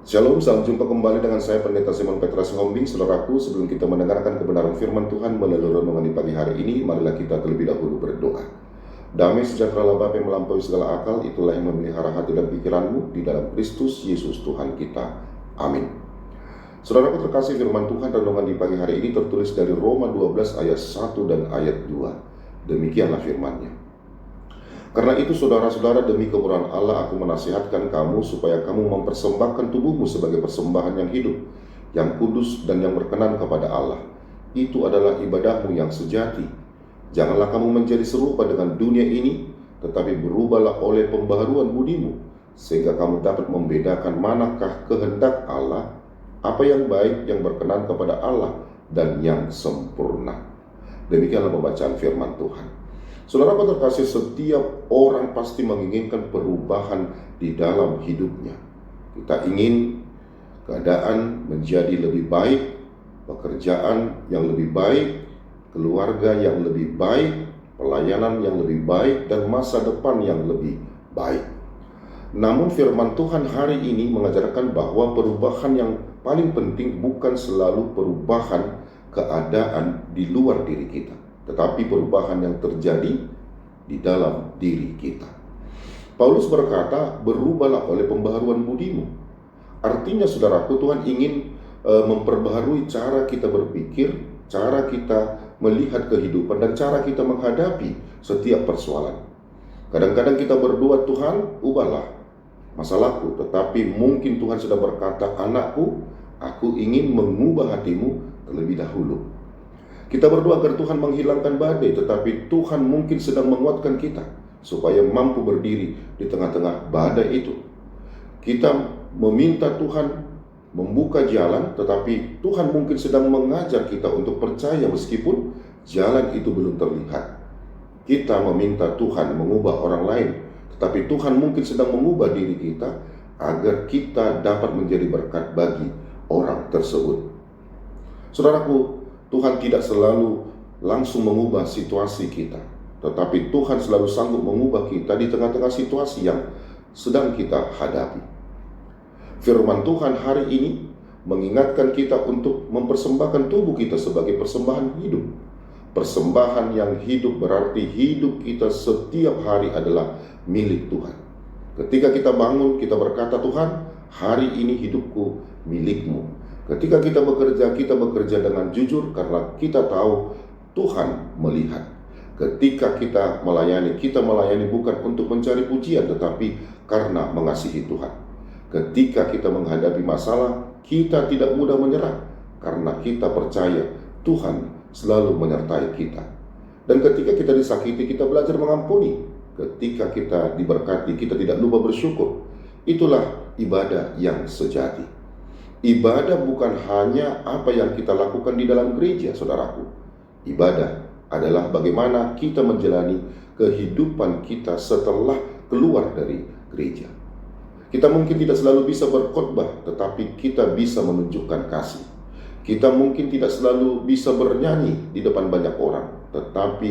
Shalom, salam jumpa kembali dengan saya Pendeta Simon Petra Sihombing. Saudaraku, sebelum kita mendengarkan kebenaran firman Tuhan melalui renungan di pagi hari ini, marilah kita terlebih dahulu berdoa. Damai sejahtera Bapa yang melampaui segala akal, itulah yang memelihara hati dan pikiranmu di dalam Kristus Yesus Tuhan kita. Amin. Saudaraku terkasih, firman Tuhan renungan di pagi hari ini tertulis dari Roma 12 ayat 1 dan ayat 2. Demikianlah firman-Nya. Karena itu saudara-saudara, demi kemurahan Allah aku menasihatkan kamu supaya kamu mempersembahkan tubuhmu sebagai persembahan yang hidup, yang kudus dan yang berkenan kepada Allah. Itu adalah ibadahmu yang sejati. Janganlah kamu menjadi serupa dengan dunia ini, tetapi berubahlah oleh pembaharuan budimu, sehingga kamu dapat membedakan manakah kehendak Allah, apa yang baik, yang berkenan kepada Allah, dan yang sempurna. Demikianlah pembacaan firman Tuhan. Saudara terkasih, setiap orang pasti menginginkan perubahan di dalam hidupnya. Kita ingin keadaan menjadi lebih baik, pekerjaan yang lebih baik, keluarga yang lebih baik, pelayanan yang lebih baik, dan masa depan yang lebih baik. Namun firman Tuhan hari ini mengajarkan bahwa perubahan yang paling penting bukan selalu perubahan keadaan di luar diri kita, tetapi perubahan yang terjadi di dalam diri kita. Paulus berkata, berubahlah oleh pembaharuan budimu. Artinya saudaraku, Tuhan ingin memperbaharui cara kita berpikir, cara kita melihat kehidupan, dan cara kita menghadapi setiap persoalan. Kadang-kadang kita berdoa, Tuhan ubahlah masalahku, tetapi mungkin Tuhan sudah berkata, anakku, aku ingin mengubah hatimu terlebih dahulu. Kita berdoa agar Tuhan menghilangkan badai, tetapi Tuhan mungkin sedang menguatkan kita supaya mampu berdiri di tengah-tengah badai itu. Kita meminta Tuhan membuka jalan, tetapi Tuhan mungkin sedang mengajar kita untuk percaya meskipun jalan itu belum terlihat. Kita meminta Tuhan mengubah orang lain, tetapi Tuhan mungkin sedang mengubah diri kita agar kita dapat menjadi berkat bagi orang tersebut. Saudaraku, Tuhan tidak selalu langsung mengubah situasi kita, tetapi Tuhan selalu sanggup mengubah kita di tengah-tengah situasi yang sedang kita hadapi. Firman Tuhan hari ini mengingatkan kita untuk mempersembahkan tubuh kita sebagai persembahan hidup. Persembahan yang hidup berarti hidup kita setiap hari adalah milik Tuhan. Ketika kita bangun, kita berkata, Tuhan, hari ini hidupku milik-Mu. Ketika kita bekerja dengan jujur karena kita tahu Tuhan melihat. Ketika kita melayani bukan untuk mencari pujian, tetapi karena mengasihi Tuhan. Ketika kita menghadapi masalah, kita tidak mudah menyerah karena kita percaya Tuhan selalu menyertai kita. Dan ketika kita disakiti, kita belajar mengampuni. Ketika kita diberkati, kita tidak lupa bersyukur. Itulah ibadah yang sejati. Ibadah bukan hanya apa yang kita lakukan di dalam gereja, saudaraku. Ibadah adalah bagaimana kita menjalani kehidupan kita setelah keluar dari gereja. Kita mungkin tidak selalu bisa berkhotbah, tetapi kita bisa menunjukkan kasih. Kita mungkin tidak selalu bisa bernyanyi di depan banyak orang, tetapi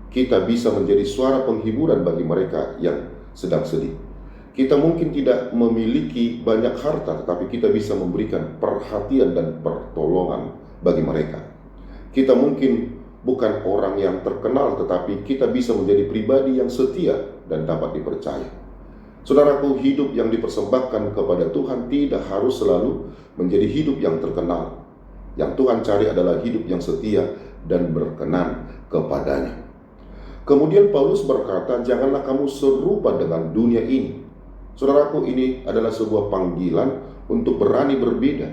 kita bisa menjadi suara penghiburan bagi mereka yang sedang sedih. Kita mungkin tidak memiliki banyak harta, tetapi kita bisa memberikan perhatian dan pertolongan bagi mereka. Kita mungkin bukan orang yang terkenal, tetapi kita bisa menjadi pribadi yang setia dan dapat dipercaya. Saudaraku, hidup yang dipersembahkan kepada Tuhan tidak harus selalu menjadi hidup yang terkenal. Yang Tuhan cari adalah hidup yang setia dan berkenan kepadanya. Kemudian Paulus berkata, janganlah kamu serupa dengan dunia ini. Saudaraku, ini adalah sebuah panggilan untuk berani berbeda.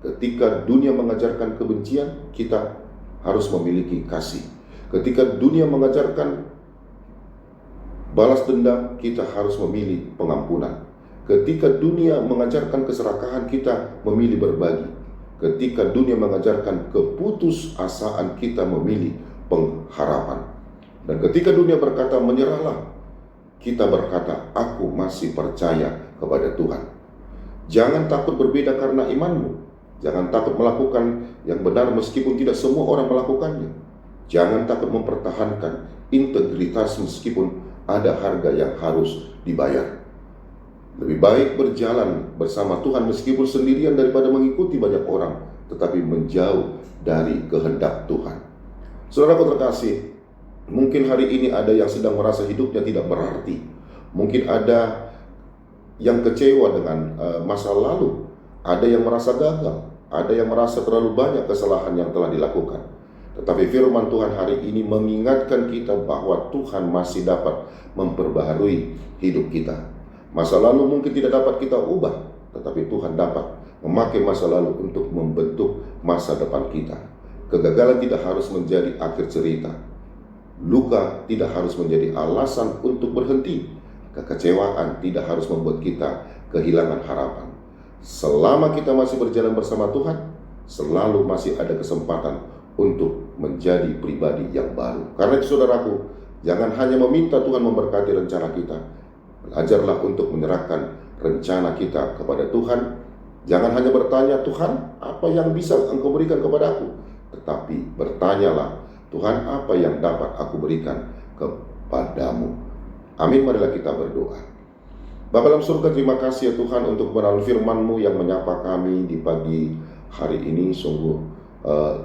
Ketika dunia mengajarkan kebencian, kita harus memiliki kasih. Ketika dunia mengajarkan balas dendam, kita harus memilih pengampunan. Ketika dunia mengajarkan keserakahan, kita memilih berbagi. Ketika dunia mengajarkan keputusasaan, kita memilih pengharapan. Dan ketika dunia berkata menyerahlah, kita berkata, aku masih percaya kepada Tuhan. Jangan takut berbeda karena imanmu. Jangan takut melakukan yang benar meskipun tidak semua orang melakukannya. Jangan takut mempertahankan integritas meskipun ada harga yang harus dibayar. Lebih baik berjalan bersama Tuhan meskipun sendirian daripada mengikuti banyak orang, tetapi menjauh dari kehendak Tuhan. Saudaraku terkasih, mungkin hari ini ada yang sedang merasa hidupnya tidak berarti. Mungkin ada yang kecewa dengan masa lalu. Ada yang merasa gagal. Ada yang merasa terlalu banyak kesalahan yang telah dilakukan. Tetapi firman Tuhan hari ini mengingatkan kita bahwa Tuhan masih dapat memperbaharui hidup kita. Masa lalu mungkin tidak dapat kita ubah, tetapi Tuhan dapat memakai masa lalu untuk membentuk masa depan kita. Kegagalan tidak harus menjadi akhir cerita. Luka tidak harus menjadi alasan untuk berhenti. Kekecewaan tidak harus membuat kita kehilangan harapan. Selama kita masih berjalan bersama Tuhan, selalu masih ada kesempatan untuk menjadi pribadi yang baru. Karena itu saudaraku, jangan hanya meminta Tuhan memberkati rencana kita. Belajarlah untuk menyerahkan rencana kita kepada Tuhan. Jangan hanya bertanya, Tuhan, apa yang bisa Engkau berikan kepadaku? Tetapi bertanyalah, Tuhan, apa yang dapat aku berikan kepadamu? Amin, marilah kita berdoa. Bapa dalam surga, terima kasih ya Tuhan untuk kebenaran firman-Mu yang menyapa kami di pagi hari ini. Sungguh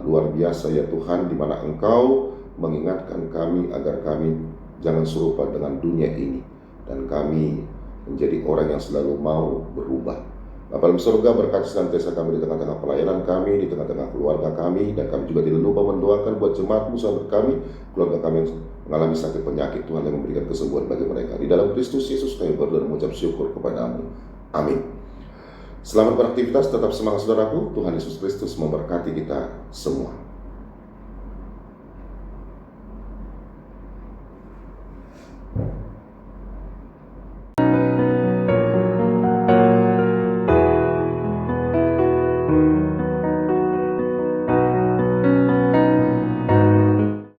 luar biasa ya Tuhan, di mana Engkau mengingatkan kami agar kami jangan serupa dengan dunia ini, dan kami menjadi orang yang selalu mau berubah. Bapa dalam surga, berkati senantiasa kami di tengah-tengah pelayanan kami, di tengah-tengah keluarga kami, dan kami juga tidak lupa mendoakan buat jemaat-Mu, sahabat kami, keluarga kami yang mengalami sakit penyakit. Tuhan yang memberikan kesembuhan bagi mereka. Di dalam Kristus Yesus kami berdoa dan mengucap syukur kepada-Mu. Amin. Selamat beraktivitas, tetap semangat saudaraku. Tuhan Yesus Kristus memberkati kita semua.